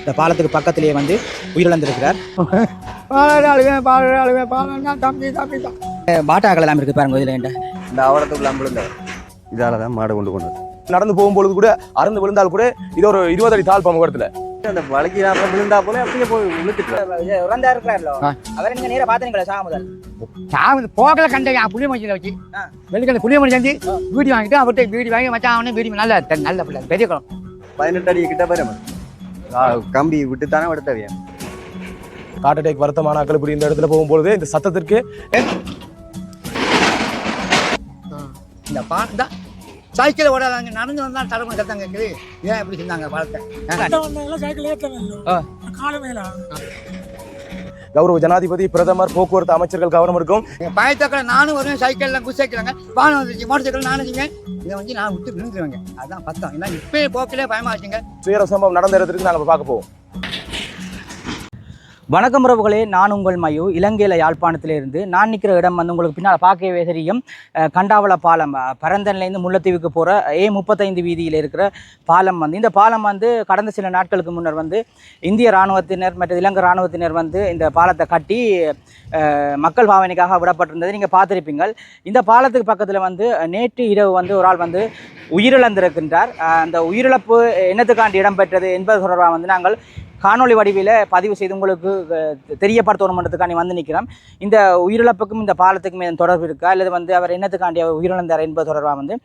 இந்த பாலத்துக்கு பக்கத்திலேயே வந்து உயிரிழந்திருக்கிறார். பாட்டாக்கள் எல்லாம் இருக்கு பாருங்க. இதில் இந்த ஆவரத்துக்குள்ள விழுந்தார். இதால தான் மாடு கொண்டு நடந்து போகும்பொழுது கூட அறந்து விழுந்தால் கூட இது ஒரு 20 அடி தாழ் பமுகத்துல அந்த வழக்கி விழுந்தா போல அப்படியே போய் விழுத்துட்டு இறந்தா இருக்கிறாரோ அவரை நீங்க நேரம் பாத்தீங்களா? சாமுதல் போகல கண்ட புளிய மஞ்சள் வச்சு வெளிக்கல புளிய மஞ்சள் செஞ்சு வீடு வாங்கிட்டு அவர்கிட்ட வீடு வாங்கி மச்சான் வீடு நல்ல நல்ல பிள்ளை பெரிய குளம் 18 அடி கிட்ட பாரு கம்பி விட்டு தானே விடுத்தவியா. ஹார்ட் அட்டாக் வருத்தமானாக்கள் இப்படி இந்த இடத்துல போகும்பொழுது இந்த சத்தத்திற்கு இந்த சைக்கிள் ஓடாதாங்க நடந்து வந்தா தலைமை கத்தாங்க கேக்குது. ஏன் எப்படி செஞ்சாங்க பாலத்தை சைக்கிள் கௌரவ ஜனாதிபதி பிரதமர் போக்குவரத்து அமைச்சர்கள் கவனம் இருக்கும். பயத்தக்கல நானும் வருவேன் சைக்கிள்ல குஸ் சைக்கிள்ங்க வாகனம் வந்துச்சு மோட்டர் சைக்கிள் நானும் இதை வந்து நான் விட்டு விழுந்துருவேங்க. அதான் பத்தம் இல்லை இப்பயே போக்கிலே பயமா வச்சுங்க. துயர சம்பவம் நடந்த இடத்துக்கு நாங்கள் பார்க்க போவோம். வணக்கம் உறவுகளே, நான் உங்கள் மயு. இலங்கையில் யாழ்ப்பாணத்திலிருந்து நான் நிற்கிற இடம் வந்து உங்களுக்கு பின்னால் பார்க்கவே தெரியும். கண்டாவள பாலம், பரந்தன்லேருந்து முல்லைத்தீவுக்கு போகிற A35 வீதியில் இருக்கிற பாலம் வந்து இந்த பாலம் வந்து கடந்த சில நாட்களுக்கு முன்னர் வந்து இந்திய இராணுவத்தினர் மற்றும் இலங்கை இராணுவத்தினர் வந்து இந்த பாலத்தை கட்டி மக்கள் பாவனைக்காக விடப்பட்டிருந்தது நீங்கள் பார்த்துருப்பீங்கள். இந்த பாலத்துக்கு பக்கத்தில் வந்து நேற்று இரவு வந்து ஒரு ஆள் வந்து உயிரிழந்திருக்கின்றார். அந்த உயிரிழப்பு என்னத்துக்காண்டி இடம்பெற்றது என்பது தொடர்பாக வந்து நாங்கள் காணொலி வடிவில் பதிவு செய்து உங்களுக்கு தெரியப்படுத்தணுன்றதுக்காண்டி வந்து நிற்கிறோம். இந்த உயிரிழப்புக்கும் இந்த பாலத்துக்கும் எதுவும் தொடர்பு இருக்கா அல்லது வந்து அவர் என்னத்துக்காண்டி அவர் உயிரிழந்தார் என்பது தொடர்பாக வந்து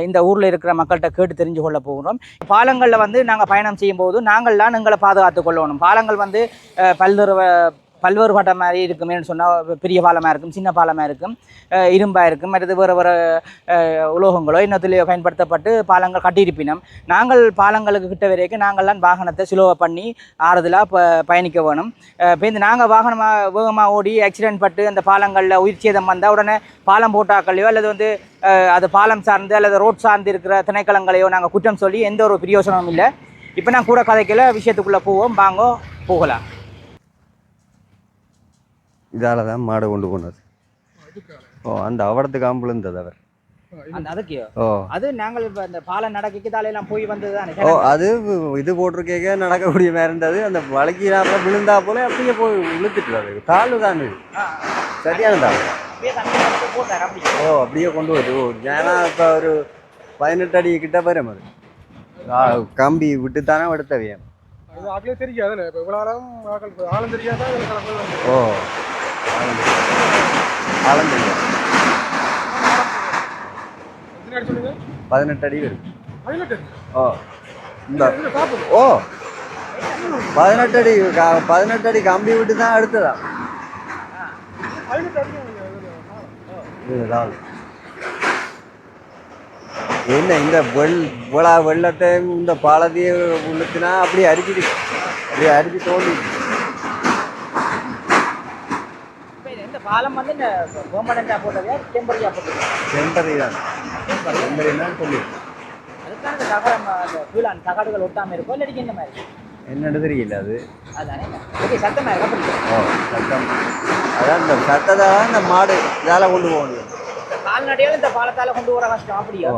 இந்த ஊரில் இருக்கிற மக்கள்கிட்ட கேட்டு தெரிஞ்சு கொள்ள போகிறோம். பாலங்களில் வந்து நாங்கள் பயணம் செய்யும்போது நாங்கள் தான் எங்களை பாதுகாத்து கொள்ளணும். பாலங்கள் வந்து பல்வேறுபட்ட மாதிரி இருக்குமேனு சொன்னால் பெரிய பாலமாக இருக்கும், சின்ன பாலமாக இருக்கும், இரும்பாக இருக்கும், மற்றது வேறு வேறு உலோகங்களோ இன்னத்துலேயோ பயன்படுத்தப்பட்டு பாலங்கள் கட்டியிருப்பினோம். நாங்கள் பாலங்களுக்கு கிட்ட வரைக்கும் நாங்கள் தான் வாகனத்தை சுலோவை பண்ணி ஆறுதலாக பயணிக்க வேணும். இப்போ இந்த நாங்கள் வாகனமாக வேகமாக ஓடி ஆக்சிடென்ட் பட்டு அந்த பாலங்களில் உயிர் சேதம் வந்தால் உடனே பாலம் போட்டாக்களையோ அல்லது வந்து அது பாலம் சார்ந்து அல்லது ரோட் சார்ந்து இருக்கிற திணைக்களங்களையோ நாங்கள் குற்றம் சொல்லி எந்த ஒரு பிரயோசனமும் இல்லை. இப்போ நான் கூட கதைக்கல விஷயத்துக்குள்ளே போவோம், வாங்கோ போகலாம். இதால தான் மாடு கொண்டு போனது. அந்த அவரத்துக்கு ஆம்புலந்தது அவர் அதுக்கு அது நாங்கள் இப்போ இந்த பாலம் நடக்கிறதாலாம் போய் வந்தது தானே. அது இது போட்டிருக்கே நடக்கக்கூடிய மாதிரி இருந்தது. அந்த வழக்கி விழுந்தா போல அப்படியே போய் விழுத்துட்டு அது தாழ்வு தான் சரியான தாழ்வு. அப்படியே கொண்டு வருது. ஏன்னா இப்போ ஒரு 18 அடி கிட்ட பாரு அது கம்பி விட்டு தானே எடுத்தவியா. தெரியாது 18 அடி வரும். 18 அடி கம்பி விட்டு தான் எடுத்ததா. என்ன இந்த வெள்ளத்தை இந்த பாலத்தையே உள்ளுக்குனா அப்படியே அடிச்சு தோண்டி. பாலம் வந்து இந்த பெர்மனண்டா போட்டதா டெம்பரரியா போட்டதா? டெம்பரரி தான். சொல்லி அதுக்கான இந்த தகரம் அந்த கீழான் தகடுகள் ஒட்டாமல் இருக்கும் இல்லை என்ன மாதிரி என்னன்னு தெரியல. அது அதானே ஓகே சத்தமாக இருக்கா? சத்தம் அதான் இந்த சத்தத்தை தான் இந்த மாடு இதால் கொண்டு போகணும். கால்நடையால் இந்த பாலத்தால் கொண்டு போகிற கஷ்டம். அப்படியா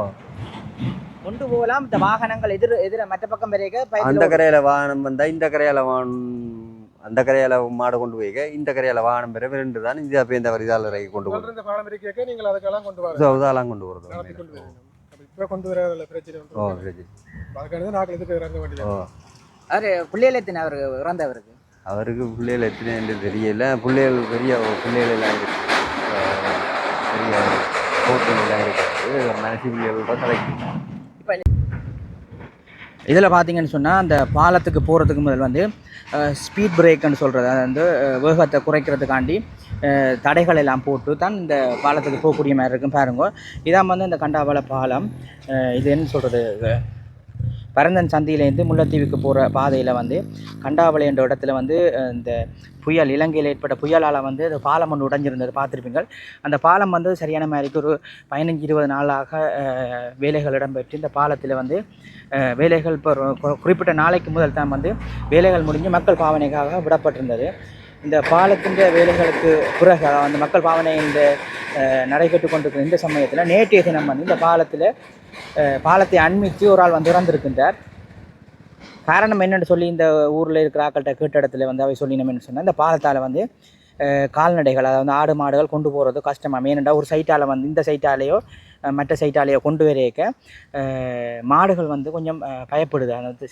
கொண்டு போகலாம். இந்த வாகனங்கள் எதிர மற்ற பக்கம் வரைக்கும் அந்த கரையில் வாகனம் வந்தால் இந்த கரையில் அந்த கரையால மாடு கொண்டு போய்க்க இந்த கரையால வாகனம் பெற 2 தான். இந்த அப்போ இந்த இதால் கொண்டு போகிறோம். அதெல்லாம் கொண்டு போகிறது பிள்ளைகள் எத்தனை அவருக்கு இறந்தவருக்கு? அவருக்கு பிள்ளைகள் எத்தனை என்று தெரியல. பிள்ளைகள் பெரிய பிள்ளைகள் எல்லாம் இருக்கு, பெரிய போட்டுகள் எல்லாம் இருக்காது. மனசு பிள்ளைகள் தலைக்கு. இதில் பார்த்தீங்கன்னு சொன்னால் அந்த பாலத்துக்கு போகிறதுக்கு முதல் வந்து ஸ்பீட் பிரேக்குன்னு சொல்கிறது, அது வந்து வேகத்தை குறைக்கிறதுக்காண்டி தடைகள் எல்லாம் போட்டு தான் இந்த பாலத்துக்கு போகக்கூடிய மாதிரி இருக்கும். பாருங்க, இதான் வந்து இந்த கண்டாவள பாலம். இது என்ன சொல்கிறது, பரந்தன் சந்தியிலேருந்து முல்லைத்தீவுக்கு போகிற பாதையில் வந்து கண்டாவளை என்ற இடத்துல வந்து இந்த புயல், இலங்கையில் ஏற்பட்ட புயலால் வந்து அந்த பாலம் ஒன்று உடைஞ்சிருந்தது பார்த்துருப்பீங்கள். அந்த பாலம் வந்து சரியான மாதிரிக்கு ஒரு 15-20 நாளாக வேலைகள் இடம்பெற்று இந்த பாலத்தில் வந்து வேலைகள் இப்போ குறிப்பிட்ட நாளைக்கு முதல் தான் வந்து வேலைகள் முடிஞ்சு மக்கள் பாவனைக்காக விடப்பட்டிருந்தது. இந்த பாலத்தின் வேலைகளுக்கு பிறகு அந்த மக்கள் பாவனை இந்த நடைபெற்று கொண்டிருக்கிற இந்த சமயத்தில் நேற்றைய தினம் வந்து இந்த பாலத்தை அண்மித்து ஒரு ஆள் வந்து இறந்திருக்கின்றார். காரணம் என்னென்னு சொல்லி இந்த ஊரில் இருக்கிற ஆக்கள்கிட்ட கேட்ட இடத்துல வந்து அவை சொல்லி நம்ம என்ன சொன்னால் இந்த பாலத்தால் வந்து கால்நடைகள் அதாவது ஆடு மாடுகள் கொண்டு போகிறது கஷ்டமாக ஏனெண்டா ஒரு சைட்டால் வந்து இந்த சைட்டாலேயோ மற்ற சைட்டாலேயோ கொண்டு வரையக்க மாடுகள் வந்து கொஞ்சம் பயப்படுது அந்த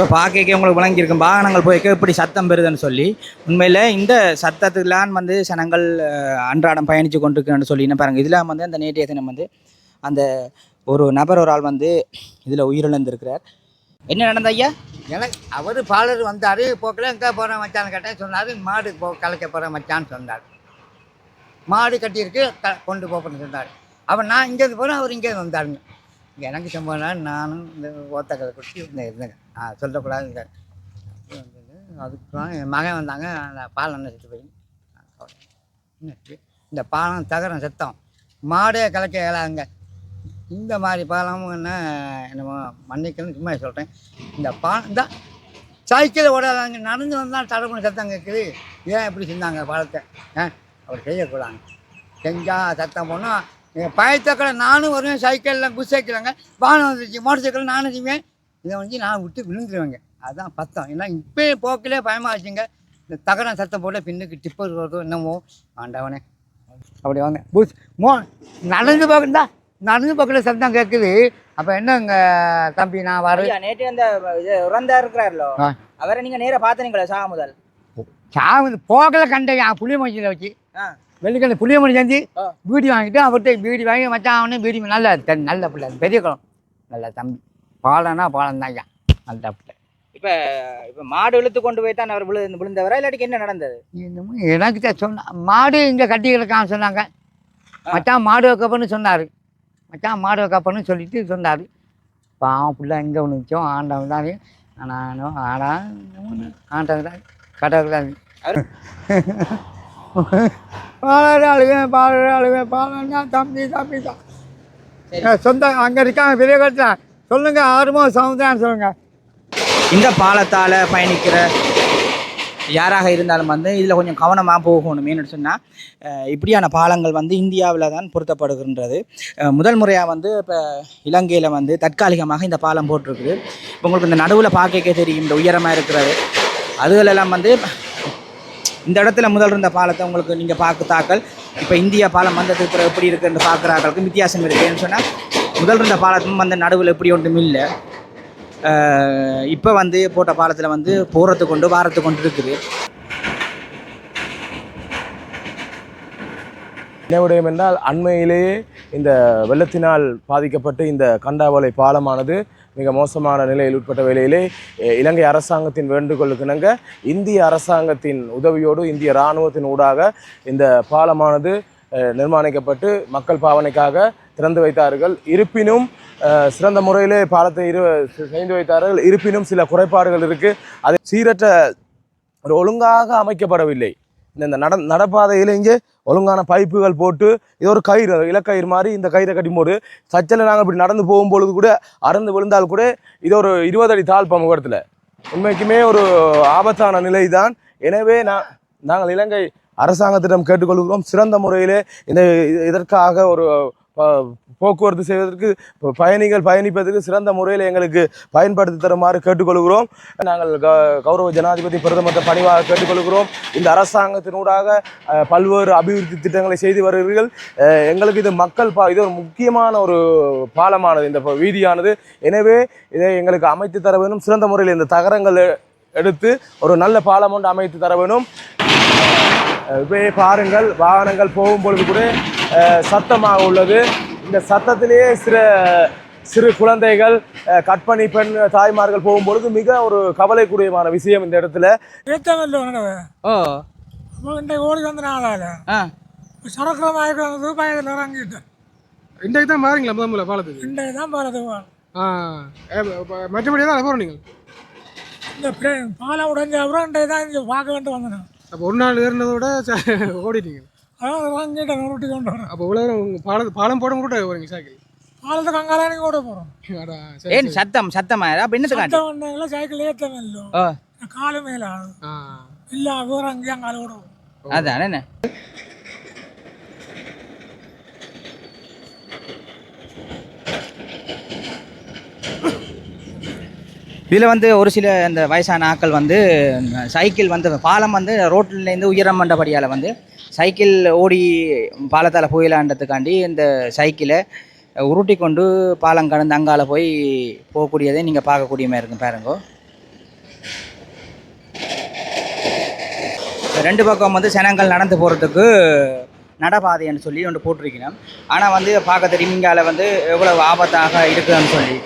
இப்போ பார்க்க உங்களுக்கு விளங்கியிருக்கும் வாகனங்கள் போய்க்க இப்படி சத்தம் பெறுதுன்னு சொல்லி உண்மையில் இந்த சத்தத்துலாம் வந்து ஜனங்கள் அன்றாடம் பயணித்து கொண்டிருக்குன்னு சொல்லி என்ன பாருங்கள் இதில் வந்து அந்த நேற்றைய தினம் வந்து அந்த ஒரு நபர் ஒரு ஆள் வந்து இதில் உயிரிழந்திருக்கிறார். என்ன நடந்த ஐயா? எனக்கு அவர் பாலர் வந்தார் போக்கில் எங்கே போகிற மச்சான்னு கேட்டேன் சொன்னார் மாடு கலைக்க போகிற மச்சான்னு சொன்னார். மாடு கட்டியிருக்கு கொண்டு போகிறேன்னு சொன்னார். அவர் நான் இங்கேருந்து போகிறேன் அவர் இங்கேருந்து வந்தாருங்க. எனக்கு சம்பவம் நானும் இந்த ஓத்தக்கதை குடிச்சு இருந்தேங்க சொல்லக்கூடாதுங்க. அதுக்கு என் மகன் வந்தாங்க அந்த பாலம் செத்து போய் இந்த பாலம் தகரம் செத்தோம் மாடே கலைக்க இயலாதுங்க. இந்த மாதிரி பாலமும் என்ன என்னமோ மன்னிக்கணும்னு சும்மா சொல்கிறேன். இந்த பாலம் தான் சைக்கிள் ஓடாதாங்க நடந்து வந்தால் தடப்பணி சத்தம் கேட்குது. ஏன் எப்படி செஞ்சாங்க பாலத்தை? அவர் செய்யக்கூடாது. செஞ்சால் சத்தம் போனால் பயத்தக்கடை நானும் வருவேன். சைக்கிளில் குஸ் சைக்கிள்ங்க வாகனம் வந்துருச்சு மோட்டர் சைக்கிள் நானும் செய்வேன். இதை வந்து நான் விட்டு விழுந்துருவேங்க. அதுதான் பத்தம். ஏன்னா இப்போ போக்கிலே பயமாக வச்சுங்க. இந்த தகரம் சத்தம் போட்டு பின்னுக்கு டிப்பர் வருதோ என்னமோ ஆண்டவனே. அப்படி வாங்க பூஸ் நடந்து போக்குந்தா நடந்து போக்கில் சத்தம் கேட்குது. அப்போ என்னங்க தம்பி நான் வரேன். நேற்று அந்த இறந்தா இருக்கிறார்களோ அவரை நீங்கள் நேராக பார்த்துனீங்களா? முதல் போக்கில் கண்டேன் புளியமஞ்சியில் வச்சு வெள்ளிக்கிழமை புளியமணி செஞ்சு பீடி வாங்கிட்டு அவர்கிட்ட பீடி வாங்கி மச்சான் அவனே பீடி நல்ல நல்ல பிள்ளை பெரிய குளம் நல்ல தம்பி. பாலம்னா பாலம் தான் ஐயா நல்ல பிள்ளை. இப்போ மாடு இழுத்து கொண்டு போய் தான் அவர் விழுந்தவரா இல்லாட்டிக்கு என்ன நடந்தது? எனக்கு தான் சொன்ன மாடு இங்கே கட்டி கிடக்கான்னு சொன்னாங்க. மச்சான் மாடு வைக்கப்பன்னு சொன்னார். மச்சான் மாடு வைக்கப்பன்னு சொல்லிட்டு சொன்னார். பாவம் பிள்ளை எங்கே ஒன்றுச்சோம் ஆண்டவன் தான் நானும் ஆண்டவன் தான் கடவுள் தான். பாலர் பாலன்னா தம்பி தம்பி தான் சொந்தம் அங்கே இருக்காங்க பெரிய கட்டா சொல்லுங்கள். ஆறுமோ சமுதாயம் சொல்லுங்கள். இந்த பாலத்தால் பயணிக்கிற யாராக இருந்தாலும் வந்து இதில் கொஞ்சம் கவனமாக போகணும். ஏன்னு சொன்னால் இப்படியான பாலங்கள் வந்து இந்தியாவில் தான் பொருத்தப்படுகின்றது. முதல் முறையாக வந்து இப்போ இலங்கையில் வந்து தற்காலிகமாக இந்த பாலம் போட்டிருக்குது. இப்போ உங்களுக்கு இந்த நடுவில் பார்க்கவே தெரியும் இந்த உயரமாக இருக்கிறது. அதுகளெல்லாம் வந்து இந்த இடத்துல முதல் இருந்த பாலத்தை உங்களுக்கு நீங்கள் பார்த்தாக்கள் இப்போ இந்தியா பாலம் வந்ததுக்கு பிறகு எப்படி இருக்குன்னு பார்க்குறாக்களுக்கு வித்தியாசம் இருக்குது. ஏன்னு சொன்னால் முதல் இருந்த பாலத்தும் வந்து நடுவில் எப்படி ஒன்றும் இல்லை. இப்போ வந்து போட்ட பாலத்தில் வந்து போகிறதுக்கு கொண்டு வாரத்துக்கு கொண்டு இருக்குது. நினைவுடையம் என்றால் அண்மையிலேயே இந்த வெள்ளத்தினால் பாதிக்கப்பட்டு இந்த கண்டாவளை பாலமானது மிக மோசமான நிலையில் உட்பட்ட வேளையிலே இலங்கை அரசாங்கத்தின் வேண்டுகோளுக்கிணங்க இந்திய அரசாங்கத்தின் உதவியோடு இந்திய இராணுவத்தின் ஊடாக இந்த பாலமானது நிர்மாணிக்கப்பட்டு மக்கள் பாவனைக்காக திறந்து வைத்தார்கள். இருப்பினும் சிறந்த முறையிலே பாலத்தை செய்து வைத்தார்கள். இருப்பினும் சில குறைபாடுகள் இருக்குது. அது சீரற்ற ஒரு ஒழுங்காக அமைக்கப்படவில்லை. இந்த நடப்பாதையில் இங்கே ஒழுங்கான பைப்புகள் போட்டு இது ஒரு கயிறு இலக்கயிறு மாதிரி இந்த கயிறை கட்டி போடு சச்சலை நாங்கள் இப்படி நடந்து போகும்பொழுது கூட அறந்து விழுந்தால் கூட இது ஒரு 20 அடி தாழ் பமுகத்தில் உண்மைக்குமே ஒரு ஆபத்தான நிலை தான். எனவே நாங்கள் இலங்கை அரசாங்கத்திடம் கேட்டுக்கொள்கிறோம் சிறந்த முறையிலே இதற்காக ஒரு போக்குவரத்து செய்வதற்கு பயணிகள் பயணிப்பதற்கு சிறந்த முறையில் எங்களுக்கு பயன்படுத்தி தருமாறு கேட்டுக்கொள்கிறோம். நாங்கள் கௌரவ ஜனாதிபதி பிரதமர் பணிவாக கேட்டுக்கொள்கிறோம். இந்த அரசாங்கத்தினூடாக பல்வேறு அபிவிருத்தி திட்டங்களை செய்து வருகிறீர்கள். எங்களுக்கு இது இது ஒரு முக்கியமான ஒரு பாலமானது இந்த வீதியானது. எனவே இதை எங்களுக்கு அமைத்து தர வேணும். சிறந்த முறையில் இந்த தகரங்கள் எடுத்து ஒரு நல்ல பாலம் ஒன்று அமைத்து தர வேணும். இப்போ பாருங்கள் வாகனங்கள் போகும்பொழுது கூட சத்தமாக உள்ளது. இந்த சத்தத்திலேயே சிறு குழந்தைகள் கற்பனை பெண் தாய்மார்கள் போகும்பொழுது மிக ஒரு கவலைக்குரியமான விஷயம் இந்த இடத்துல. ஓடி வந்து நாளால சரக்கிழமை பயத்தில் இறங்கிட்டேன். இன்றைக்கு தான் மாறிங்களா முதல்ல பாலத்துக்கு? இன்றைக்கு தான் பாலத்துக்கு மற்றபடி தான் போகிறோம் நீங்கள்? இந்த பாலம் உடஞ்ச அப்புறம் இன்றைக்கு தான் இங்கே பார்க்க வேண்டிய வந்தேன். அப்போ ஒரு நாள் ஏறினதோட ஓடிட்டீங்க? அதான் இறங்கிட்ட உருட்டி கொண்டு வரேன். அப்போ இவ்வளோ நேரம் பாலம் போட கூட போகிறீங்க சைக்கிள்? பாலத்துக்கு அங்காலே ஓட போகிறோம். அடா, சரி, ஏன் சத்தமா அப்போ என்னத்துக்காண்டி? வந்தாங்களா சைக்கிள் ஏற்றமில்லோ ஓ காலு மேலே ஆகும் ஆ. இல்லை வேறு அங்கேயும் அங்கால ஓடுவோம். அதான் என்ன இதில் வந்து ஒரு சில இந்த வயசான ஆட்கள் வந்து சைக்கிள் வந்து பாலம் வந்து ரோட்லேருந்து உயரம் மண்டபடியால் வந்து சைக்கிள் ஓடி பாலத்தால் போயிடலான்றதுக்காண்டி இந்த சைக்கிளை உருட்டி கொண்டு பாலம் கடந்து அங்கால போய் போகக்கூடியதை நீங்கள் பார்க்கக்கூடிய மாதிரி இருக்கும் பாருங்கோ. ரெண்டு பக்கம் வந்து ஜனங்கள் நடந்து போகிறதுக்கு நடபாதைன்னு சொல்லி ஒன்று போட்டிருக்கணும். ஆனால் வந்து பார்க்க தெரியும் இங்கால வந்து எவ்வளவு ஆபத்தாக இருக்குதுன்னு சொல்லி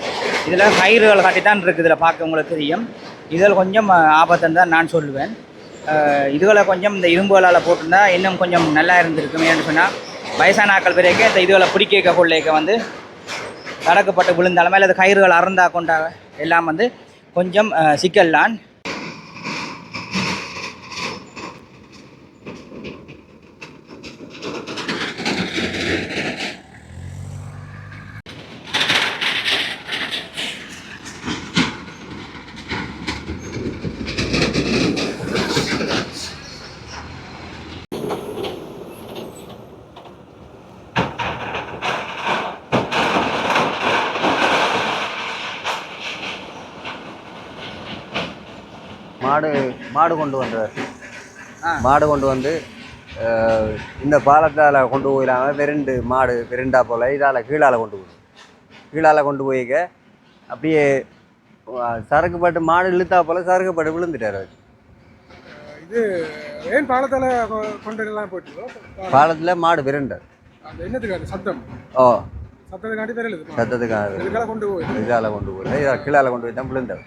இதில் கயிறுகள் கட்டி தான் இருக்குது. இதில் பார்க்க உங்களுக்கு தெரியும். இதில் கொஞ்சம் ஆபத்துன்னு தான் நான் சொல்லுவேன். இதுகளை கொஞ்சம் இந்த இரும்புகளால் போட்டிருந்தா இன்னும் கொஞ்சம் நல்லா இருந்திருக்கும். ஏன்னு சொன்னால் வயசான ஆக்கள் பிறகு இந்த இதுகளை பிடிக்க கொள்ளைக்க வந்து தடக்கப்பட்டு விழுந்தாலுமே அல்லது கயிறுகள் அறந்தா கொண்டா எல்லாம் வந்து கொஞ்சம் சிக்கல்லான். மாடு கொண்டு வந்தார். மாடு கொண்டு வந்து இந்த பாலத்தால் கொண்டு போயிடாமல் பெருண்டா போல் இதால் கீழால் கொண்டு போய்க்க அப்படியே சரக்குப்பட்டு மாடு இழுத்தா போல் சரக்குப்பட்டு விழுந்துட்டார். இது ஏன் பாலத்தால் கொண்டு எல்லாம் போயிட்டு பாலத்தில் மாடு பெருண்டார். அந்த என்னத்துக்காக சத்தம்? ஓ சத்தத்துக்காண்டி தெரியல. சத்தத்துக்காக இதுக்காக கொண்டு போய் இதால் கொண்டு போய் கீழால் கொண்டு போய் தான் விழுந்தார்.